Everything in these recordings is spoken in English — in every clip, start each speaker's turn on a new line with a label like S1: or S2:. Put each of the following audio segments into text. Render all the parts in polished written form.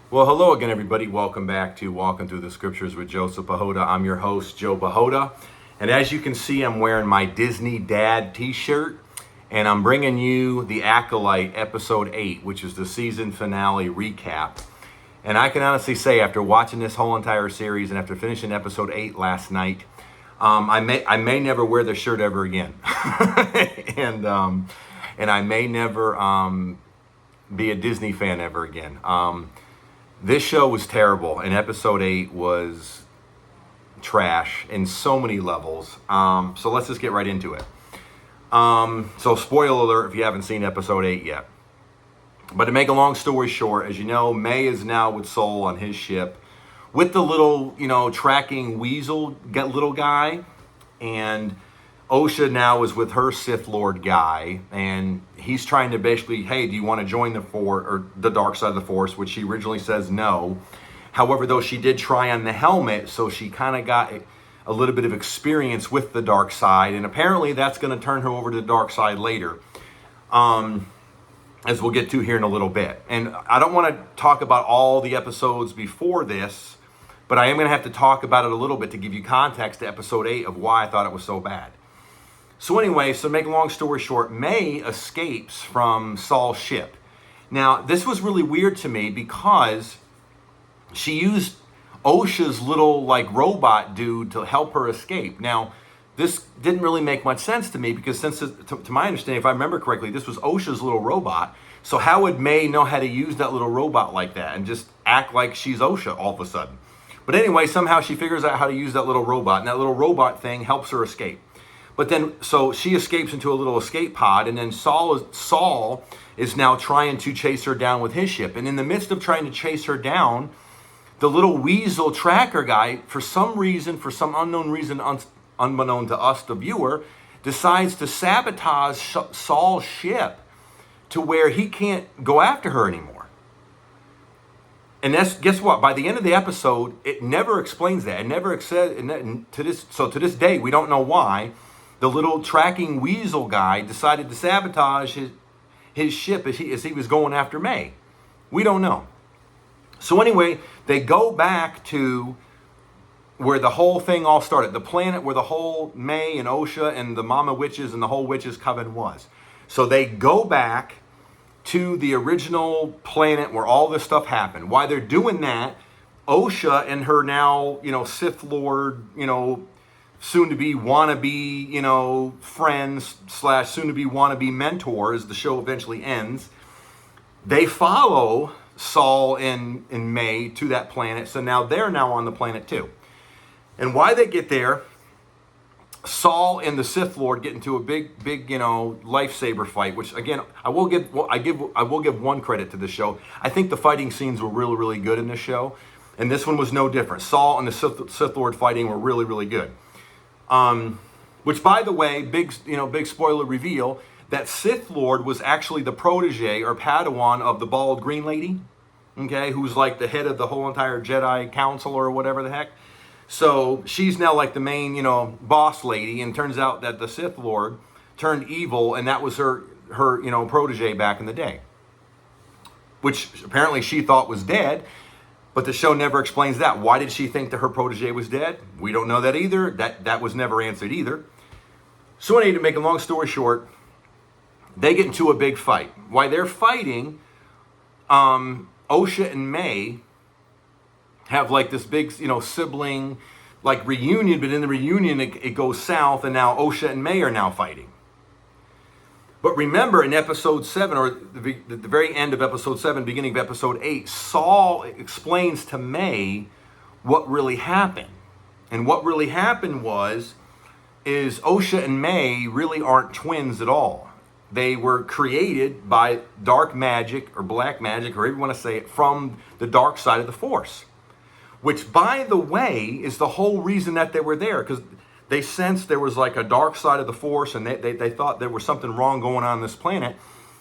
S1: Well, hello again, everybody. Welcome back to Walking Through the Scriptures with Joseph Bahoda. I'm your host, Joe Bahoda. And as you can see, I'm wearing my Disney Dad t-shirt. And I'm bringing you the Acolyte Episode 8, which is the season finale recap. And I can honestly say, after watching this whole entire series and after finishing Episode 8 last night, I may never wear the shirt ever again. and I may never be a Disney fan ever again. This show was terrible, and Episode 8 was trash in so many levels. So let's just get right into it. So spoiler alert if you haven't seen Episode 8 yet. But to make a long story short, as you know, May is now with Saul on his ship with the little, tracking weasel little guy. And OSHA now is with her Sith Lord guy, and he's trying to basically, hey, do you want to join the dark side of the Force, which she originally says no. However, though, she did try on the helmet, so she kind of got a little bit of experience with the dark side, and apparently that's going to turn her over to the dark side later, as we'll get to here in a little bit. And I don't want to talk about all the episodes before this, but I am going to have to talk about it a little bit to give you context to Episode 8 of why I thought it was so bad. So anyway, to make a long story short, May escapes from Saul's ship. Now, this was really weird to me because she used OSHA's little robot dude to help her escape. Now, this didn't really make much sense to me because to my understanding, if I remember correctly, this was OSHA's little robot. So how would May know how to use that little robot like that and just act like she's OSHA all of a sudden? But anyway, somehow she figures out how to use that little robot, and that little robot thing helps her escape. But then, so she escapes into a little escape pod, and then Saul is now trying to chase her down with his ship. And in the midst of trying to chase her down, the little weasel tracker guy, for some reason, for some unknown reason, unbeknown to us, the viewer, decides to sabotage Saul's ship to where he can't go after her anymore. And guess what? By the end of the episode, it never explains that. It never said, to this day, we don't know why the little tracking weasel guy decided to sabotage his ship as he was going after May. We don't know. So anyway, they go back to where the whole thing all started. The planet where the whole May and OSHA and the Mama Witches and the whole Witches Coven was. So they go back to the original planet where all this stuff happened. While they're doing that, OSHA and her now, Sith Lord, soon-to-be wannabe, friends / soon-to-be wannabe mentor, as the show eventually ends, they follow Saul and May to that planet. So now they're now on the planet too. And why they get there, Saul and the Sith Lord get into a big, lifesaver fight. Which again, I will give one credit to the show. I think the fighting scenes were really, really good in this show, and this one was no different. Saul and the Sith Lord fighting were really, really good. Which, by the way, big spoiler reveal, that Sith Lord was actually the protege or Padawan of the bald green lady, okay, who's like the head of the whole entire Jedi Council or whatever the heck. So she's now like the main, boss lady, and turns out that the Sith Lord turned evil, and that was her protege back in the day, which apparently she thought was dead. But the show never explains that. Why did she think that her protege was dead? We don't know that either. That was never answered either. So anyway, to make a long story short, they get into a big fight. While they're fighting, OSHA and May have this big, sibling reunion. But in the reunion, it goes south, and now OSHA and May are now fighting. But remember, in Episode 7, or the very end of Episode 7, beginning of Episode 8, Saul explains to May what really happened. And what really happened is OSHA and May really aren't twins at all. They were created by dark magic, or black magic, or however you want to say it, from the dark side of the Force. Which, by the way, is the whole reason that they were there, because they sensed there was a dark side of the Force, and they thought there was something wrong going on this planet.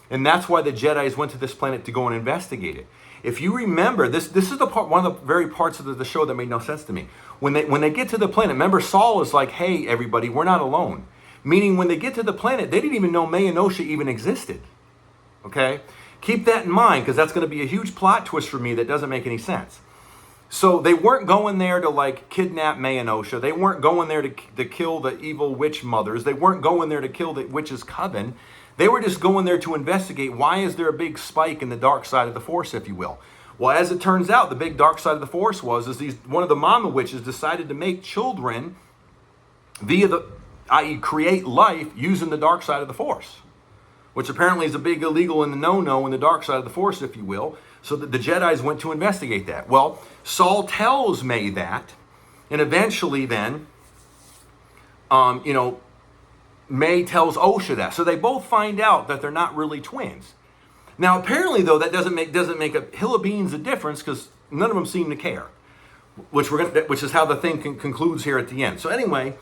S1: And that's why the Jedis went to this planet to go and investigate it. If you remember, this is one of the very parts of the show that made no sense to me. When they get to the planet, remember Saul is like, hey, everybody, we're not alone. Meaning when they get to the planet, they didn't even know May and OSHA even existed. Okay? Keep that in mind, because that's going to be a huge plot twist for me that doesn't make any sense. So they weren't going there to like kidnap May and OSHA. They weren't going there to kill the evil witch mothers. They weren't going there to kill the witch's coven. They were just going there to investigate, why is there a big spike in the dark side of the Force, if you will. Well, as it turns out, the big dark side of the Force one of the mama witches decided to make children i.e. create life using the dark side of the Force, which apparently is a big illegal and no-no in the dark side of the Force, if you will. So the Jedis went to investigate that. Well, Saul tells May that, and eventually then, May tells OSHA that. So they both find out that they're not really twins. Now, apparently, though, that doesn't make a hill of beans a difference, because none of them seem to care, which is how the thing concludes here at the end. So anyway,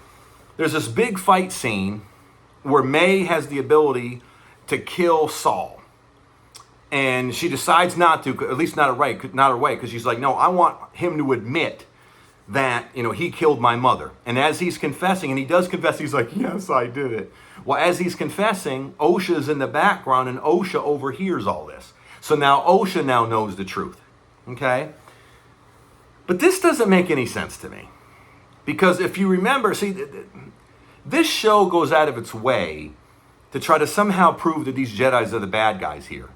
S1: there's this big fight scene where May has the ability to kill Saul. And she decides not to, at least not her way, because she's like, no, I want him to admit that, he killed my mother. And as he's confessing, and he does confess, he's like, yes, I did it. Well, as he's confessing, OSHA's in the background, and OSHA overhears all this. So now OSHA now knows the truth, okay? But this doesn't make any sense to me. Because if you remember, see, this show goes out of its way to try to somehow prove that these Jedis are the bad guys here.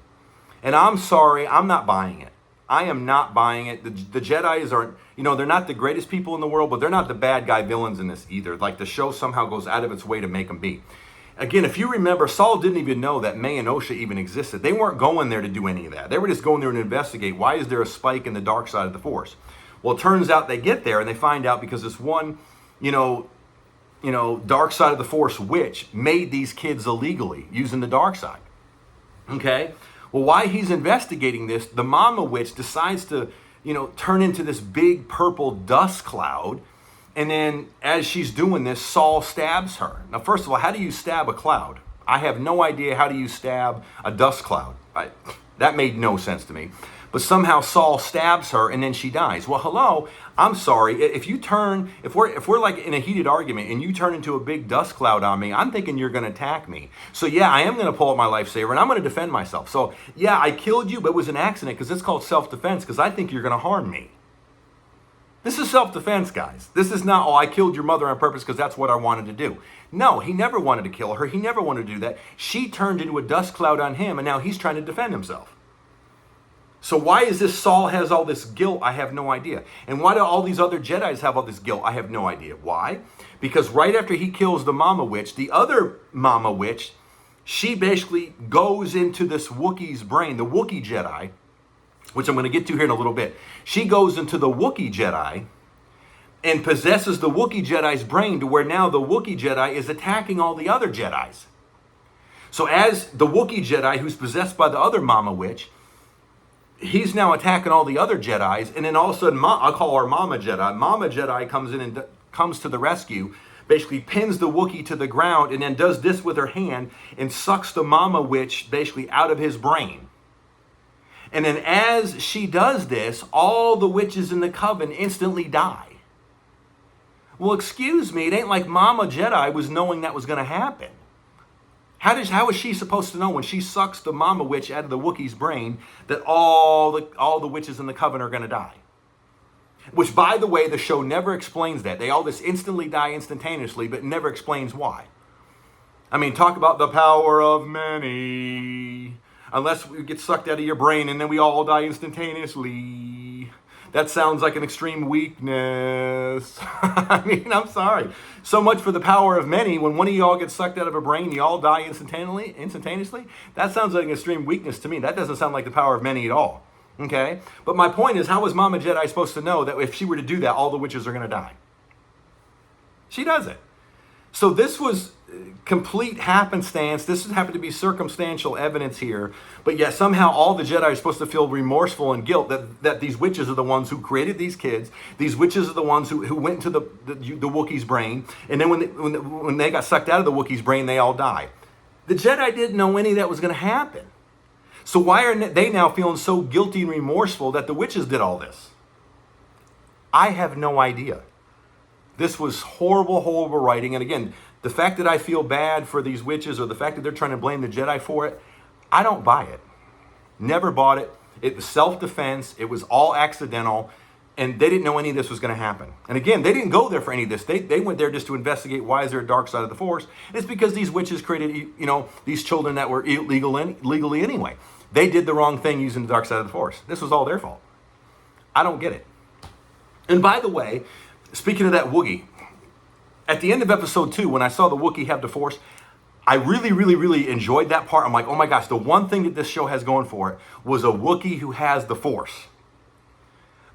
S1: And I'm sorry, I'm not buying it. I am not buying it. The Jedis are, they're not the greatest people in the world, but they're not the bad guy villains in this either. Like, the show somehow goes out of its way to make them be. Again, if you remember, Saul didn't even know that May and OSHA even existed. They weren't going there to do any of that. They were just going there to investigate, why is there a spike in the dark side of the Force? Well, it turns out they get there and they find out because this one, dark side of the Force witch made these kids illegally using the dark side. Okay? Well, while he's investigating this, the mama witch decides to, turn into this big purple dust cloud. And then as she's doing this, Saul stabs her. Now, first of all, how do you stab a cloud? I have no idea how do you stab a dust cloud. That made no sense to me. But somehow Saul stabs her and then she dies. Well, hello, I'm sorry. If we're like in a heated argument and you turn into a big dust cloud on me, I'm thinking you're going to attack me. So yeah, I am going to pull out my lifesaver and I'm going to defend myself. So yeah, I killed you, but it was an accident because it's called self-defense because I think you're going to harm me. This is self-defense, guys. This is not, I killed your mother on purpose because that's what I wanted to do. No, he never wanted to kill her. He never wanted to do that. She turned into a dust cloud on him and now he's trying to defend himself. So why is this Saul has all this guilt? I have no idea. And why do all these other Jedis have all this guilt? I have no idea. Why? Because right after he kills the mama witch, the other mama witch, she basically goes into this Wookiee's brain, the Wookie Jedi, which I'm going to get to here in a little bit. She goes into the Wookie Jedi and possesses the Wookie Jedi's brain to where now the Wookie Jedi is attacking all the other Jedis. So as the Wookie Jedi, who's possessed by the other mama witch, he's now attacking all the other Jedis, and then all of a sudden, I'll call her Mama Jedi. Mama Jedi comes in and comes to the rescue, basically pins the Wookiee to the ground, and then does this with her hand and sucks the Mama Witch basically out of his brain. And then as she does this, all the witches in the coven instantly die. Well, excuse me, it ain't like Mama Jedi was knowing that was going to happen. How is she supposed to know when she sucks the mama witch out of the Wookiee's brain that all the witches in the coven are going to die? Which, by the way, the show never explains that. They all just instantly die instantaneously, but never explains why. I mean, talk about the power of many. Unless we get sucked out of your brain and then we all die instantaneously. That sounds like an extreme weakness. I mean, I'm sorry. So much for the power of many. When one of y'all gets sucked out of a brain, you all die instantaneously. That sounds like an extreme weakness to me. That doesn't sound like the power of many at all. Okay? But my point is, how was Mama Jedi supposed to know that if she were to do that, all the witches are going to die? She doesn't. So this was complete happenstance. This happened to be circumstantial evidence here. But yet somehow all the Jedi are supposed to feel remorseful and guilt that these witches are the ones who created these kids. These witches are the ones who went into the Wookiee's brain. And then when they got sucked out of the Wookiee's brain, they all die. The Jedi didn't know any of that was going to happen. So why are they now feeling so guilty and remorseful that the witches did all this? I have no idea. This was horrible, horrible writing. And again, the fact that I feel bad for these witches or the fact that they're trying to blame the Jedi for it, I don't buy it. Never bought it. It was self-defense. It was all accidental. And they didn't know any of this was going to happen. And again, they didn't go there for any of this. They went there just to investigate why is there a dark side of the Force. And it's because these witches created, these children that were legally anyway. They did the wrong thing using the dark side of the Force. This was all their fault. I don't get it. And by the way, speaking of that Wookie, at the end of episode 2, when I saw the Wookiee have the Force, I really, really, really enjoyed that part. I'm like, oh my gosh, the one thing that this show has going for it was a Wookiee who has the Force.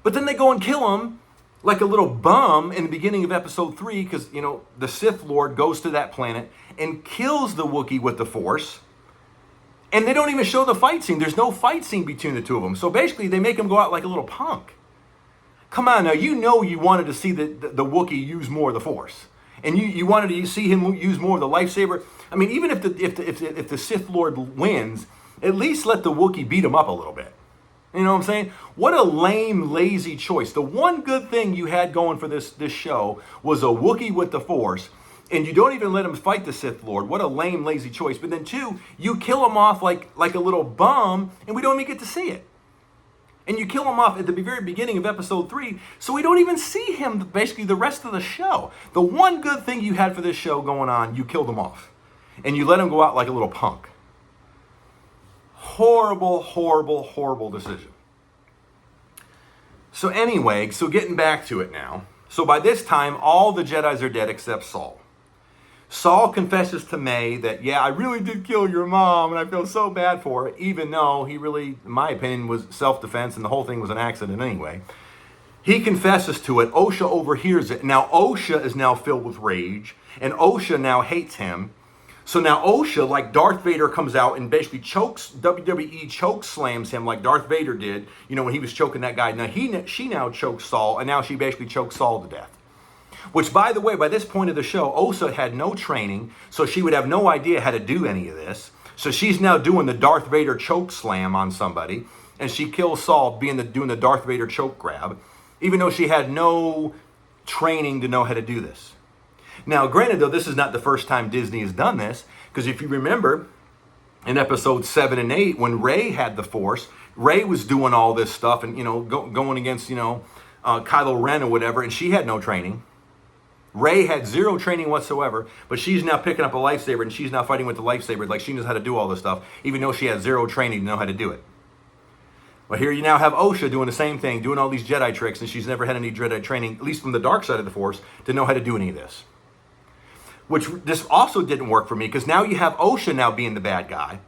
S1: But then they go and kill him like a little bum in the beginning of episode 3 because, the Sith Lord goes to that planet and kills the Wookiee with the Force. And they don't even show the fight scene. There's no fight scene between the two of them. So basically, they make him go out like a little punk. Come on now, you wanted to see the Wookiee use more of the Force. And you wanted to see him use more of the lightsaber. I mean, even if the Sith Lord wins, at least let the Wookiee beat him up a little bit. You know what I'm saying? What a lame, lazy choice. The one good thing you had going for this show was a Wookiee with the Force, and you don't even let him fight the Sith Lord. What a lame, lazy choice. But then 2, you kill him off like a little bum, and we don't even get to see it. And you kill him off at the very beginning of episode 3, so we don't even see him basically the rest of the show. The one good thing you had for this show going on, you killed him off. And you let him go out like a little punk. Horrible, horrible, horrible decision. So anyway, getting back to it now. So by this time, all the Jedis are dead except Saul. Saul confesses to May that, yeah, I really did kill your mom, and I feel so bad for it, even though he really, in my opinion, was self-defense, and the whole thing was an accident anyway. He confesses to it. OSHA overhears it. Now, OSHA is now filled with rage, and OSHA now hates him. So now OSHA, like Darth Vader, comes out and basically WWE choke slams him like Darth Vader did, when he was choking that guy. Now, she now chokes Saul, and now she basically chokes Saul to death. Which, by the way, by this point of the show, OSHA had no training, so she would have no idea how to do any of this. So she's now doing the Darth Vader choke slam on somebody, and she kills Saul doing the Darth Vader choke grab, even though she had no training to know how to do this. Now, granted, though, this is not the first time Disney has done this, because if you remember, in episodes 7 and 8, when Rey had the Force, Rey was doing all this stuff and, going against, Kylo Ren or whatever, and she had no training. Rey had zero training whatsoever, but she's now picking up a lightsaber, and she's now fighting with the lightsaber like she knows how to do all this stuff, even though she had zero training to know how to do it. Well, here you now have OSHA doing the same thing, doing all these Jedi tricks, and she's never had any Jedi training, at least from the dark side of the Force, to know how to do any of this. Which this also didn't work for me, because now you have OSHA now being the bad guy.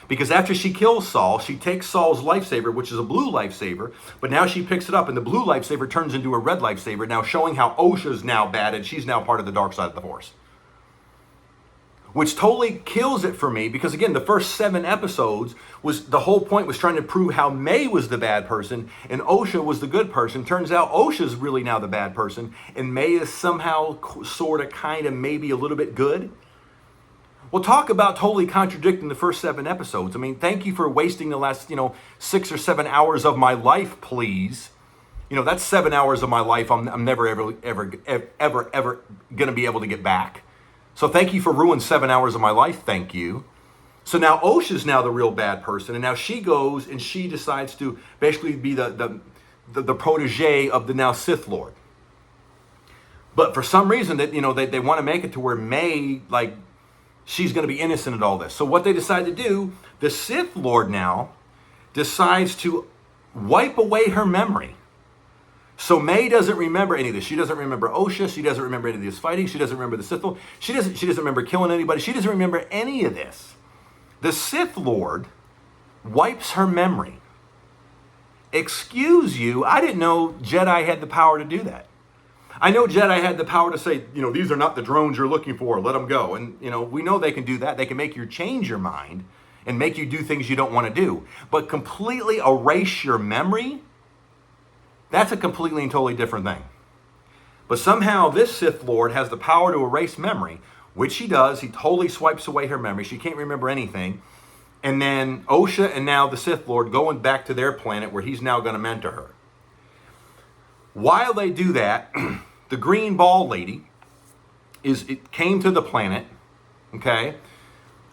S1: Because after she kills Saul, she takes Saul's lightsaber, which is a blue lightsaber, but now she picks it up, and the blue lightsaber turns into a red lightsaber, now showing how OSHA's now bad, and she's now part of the dark side of the Force. Which totally kills it for me, because again, the first 7 episodes, the whole point was trying to prove how May was the bad person, and OSHA was the good person. Turns out OSHA's really now the bad person, and May is somehow, sort of, kind of, maybe a little bit good. Well, talk about totally contradicting the first 7 episodes. I mean, thank you for wasting the last, 6 or 7 hours of my life, please. That's 7 hours of my life I'm never, ever going to be able to get back. So thank you for ruining 7 hours of my life, thank you. So now OSHA's now the real bad person, and now she goes and she decides to basically be the protege of the now Sith Lord. But for some reason that they want to make it to where May, like, she's going to be innocent of all this. So what they decide to do, the Sith Lord now decides to wipe away her memory. So May doesn't remember any of this. She doesn't remember OSHA. She doesn't remember any of this fighting. She doesn't remember the Sith Lord. She doesn't remember killing anybody. She doesn't remember any of this. The Sith Lord wipes her memory. Excuse you, I didn't know Jedi had the power to do that. I know Jedi had the power to say, these are not the drones you're looking for. Let them go. And, we know they can do that. They can make you change your mind and make you do things you don't want to do. But completely erase your memory, that's a completely and totally different thing. But somehow this Sith Lord has the power to erase memory, which he does. He totally swipes away her memory. She can't remember anything. And then OSHA and now the Sith Lord going back to their planet where he's now going to mentor her. While they do that, the green ball lady came to the planet, okay?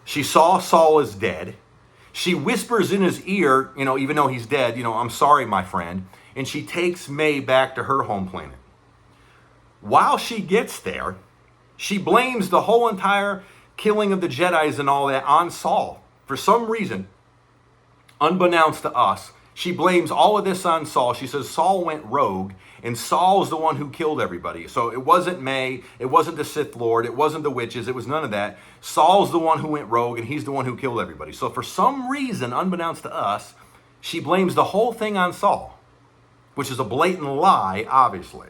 S1: She saw Saul is dead. She whispers in his ear, even though he's dead, I'm sorry, my friend. And she takes May back to her home planet. While she gets there, she blames the whole entire killing of the Jedis and all that on Saul. For some reason, unbeknownst to us, she blames all of this on Saul. She says Saul went rogue, and Saul's the one who killed everybody. So it wasn't May, it wasn't the Sith Lord, it wasn't the witches, it was none of that. Saul's the one who went rogue, and he's the one who killed everybody. So for some reason, unbeknownst to us, she blames the whole thing on Saul, which is a blatant lie, obviously.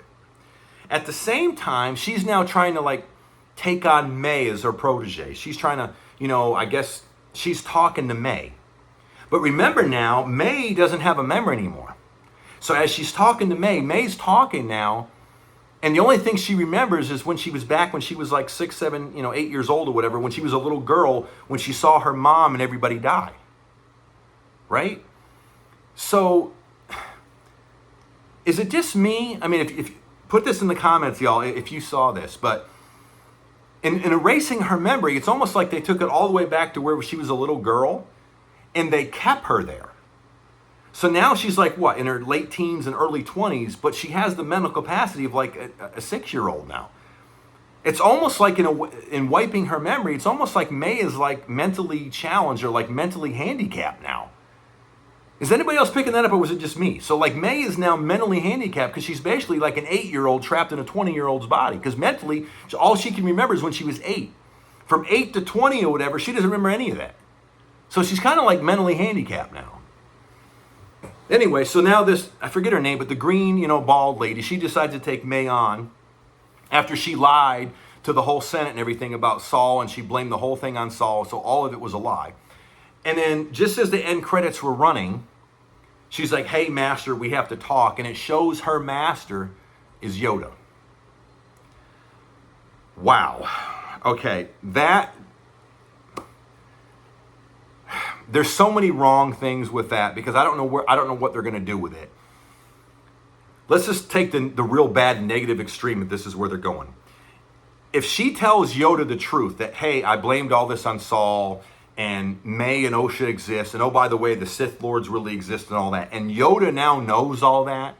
S1: At the same time, she's now trying to take on May as her protege. She's trying to, I guess she's talking to May. But remember now, May doesn't have a memory anymore. So as she's talking to May, May's talking now, and the only thing she remembers is when she was 6, 7, 8 years old or whatever, when she was a little girl, when she saw her mom and everybody die. Right? So, is it just me? I mean, if put this in the comments, y'all, if you saw this, but in erasing her memory, it's almost like they took it all the way back to where she was a little girl, and they kept her there. So now she's in her late teens and early 20s, but she has the mental capacity of a 6-year-old now. It's almost like in wiping her memory, it's almost like May is mentally challenged or mentally handicapped now. Is anybody else picking that up, or was it just me? So May is now mentally handicapped because she's basically an 8-year-old trapped in a 20-year-old's body. Because mentally, all she can remember is when she was 8. From 8 to 20 or whatever, she doesn't remember any of that. So she's kind of mentally handicapped now. Anyway, so now this, I forget her name, but the green, bald lady, she decides to take May on after she lied to the whole Senate and everything about Saul, and she blamed the whole thing on Saul, so all of it was a lie. And then just as the end credits were running, she's like, hey, master, we have to talk. And it shows her master is Yoda. Wow. Okay, there's so many wrong things with that because I don't know what they're going to do with it. Let's just take the real bad negative extreme if this is where they're going. If she tells Yoda the truth that, hey, I blamed all this on Saul, and May and OSHA exist, and oh, by the way, the Sith Lords really exist and all that, and Yoda now knows all that,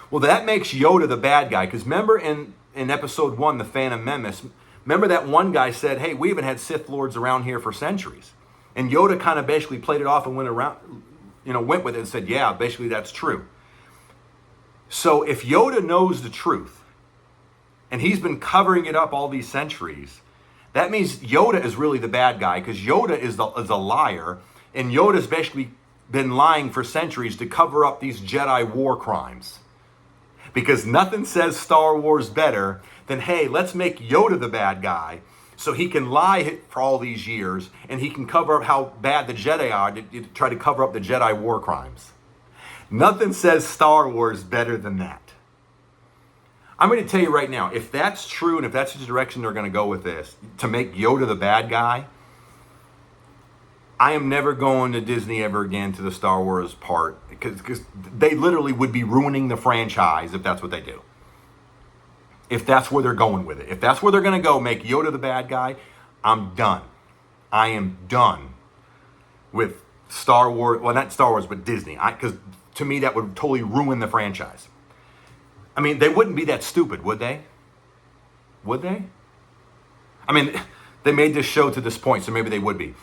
S1: well, that makes Yoda the bad guy. Because remember in episode 1, The Phantom Menace, remember that one guy said, hey, we haven't had Sith Lords around here for centuries. And Yoda kind of basically played it off and went with it and said, yeah, basically that's true. So if Yoda knows the truth, and he's been covering it up all these centuries, that means Yoda is really the bad guy, because Yoda is a liar, and Yoda's basically been lying for centuries to cover up these Jedi war crimes. Because nothing says Star Wars better than, hey, let's make Yoda the bad guy so he can lie for all these years, and he can cover up how bad the Jedi are to try to cover up the Jedi war crimes. Nothing says Star Wars better than that. I'm going to tell you right now, if that's true and if that's the direction they're going to go with this, to make Yoda the bad guy, I am never going to Disney ever again to the Star Wars part, because they literally would be ruining the franchise if that's what they do. If that's where they're going with it. If that's where they're going to go, make Yoda the bad guy, I'm done. I am done with Star Wars. Well, not Star Wars, but Disney. Because to me, that would totally ruin the franchise. I mean, they wouldn't be that stupid, would they? Would they? I mean, they made this show to this point, so maybe they would be.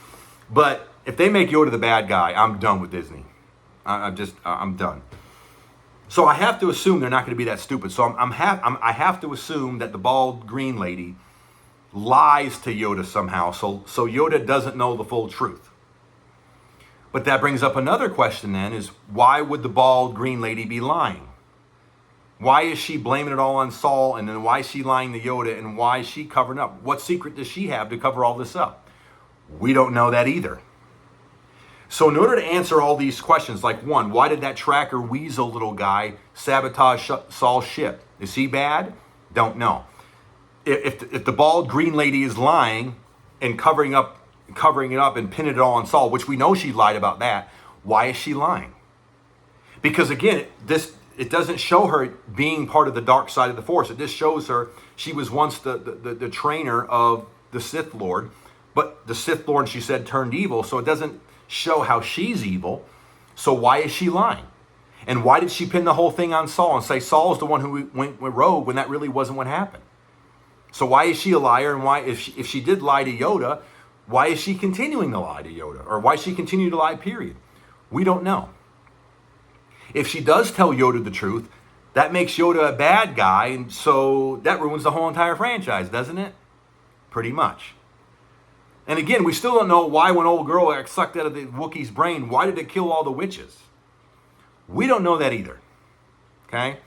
S1: But if they make Yoda the bad guy, I'm done with Disney. I'm done. So I have to assume they're not going to be that stupid. So I have to assume that the bald green lady lies to Yoda somehow, so Yoda doesn't know the full truth. But that brings up another question then, is why would the bald green lady be lying? Why is she blaming it all on Saul, and then why is she lying to Yoda, and why is she covering up? What secret does she have to cover all this up? We don't know that either. So in order to answer all these questions, like one, why did that tracker weasel little guy sabotage Saul's ship? Is he bad? Don't know. If the bald green lady is lying and covering it up and pinning it all on Saul, which we know she lied about that, why is she lying? Because again, it doesn't show her being part of the dark side of the Force. It just shows her she was once the trainer of the Sith Lord, but the Sith Lord, she said, turned evil, so it doesn't show how she's evil. So why is she lying? And why did she pin the whole thing on Saul and say Saul's the one who went rogue when that really wasn't what happened? So why is she a liar? And why, if she did lie to Yoda, why is she continuing to lie to Yoda? Or why she continue to lie, period? We don't know. If she does tell Yoda the truth, that makes Yoda a bad guy, and so that ruins the whole entire franchise, doesn't it? Pretty much. And again, we still don't know why when old girl got sucked out of the Wookiee's brain, why did it kill all the witches? We don't know that either. Okay?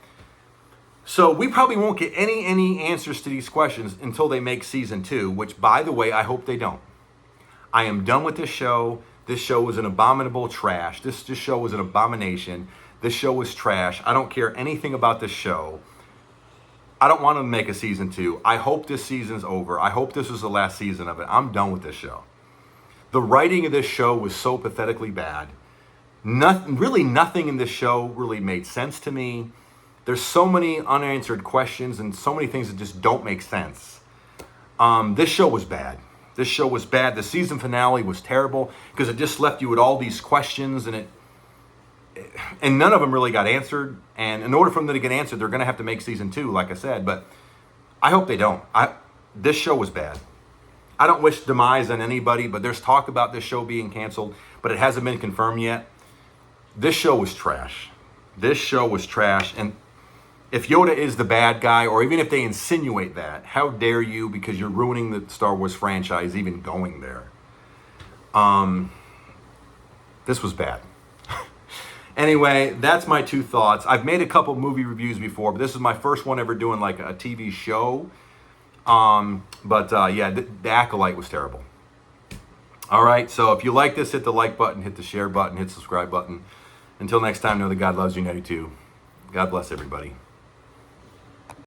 S1: So we probably won't get any answers to these questions until they make season 2, which, by the way, I hope they don't. I am done with this show. This show was an abominable trash. This show was an abomination. This show was trash. I don't care anything about this show. I don't want to make a season 2. I hope this season's over. I hope this was the last season of it. I'm done with this show. The writing of this show was so pathetically bad. Nothing in this show really made sense to me. There's so many unanswered questions and so many things that just don't make sense. This show was bad. This show was bad. The season finale was terrible because it just left you with all these questions and none of them really got answered. And in order for them to get answered, they're going to have to make season 2, like I said. But I hope they don't. This show was bad. I don't wish demise on anybody, but there's talk about this show being canceled, but it hasn't been confirmed yet. This show was trash. This show was trash. And if Yoda is the bad guy, or even if they insinuate that, how dare you, because you're ruining the Star Wars franchise even going there. This was bad. Anyway, that's my 2 thoughts. I've made a couple movie reviews before, but this is my first one ever doing like a TV show. Yeah, the Acolyte was terrible. All right, so if you like this, hit the like button, hit the share button, hit the subscribe button. Until next time, know that God loves you, 92. God bless everybody.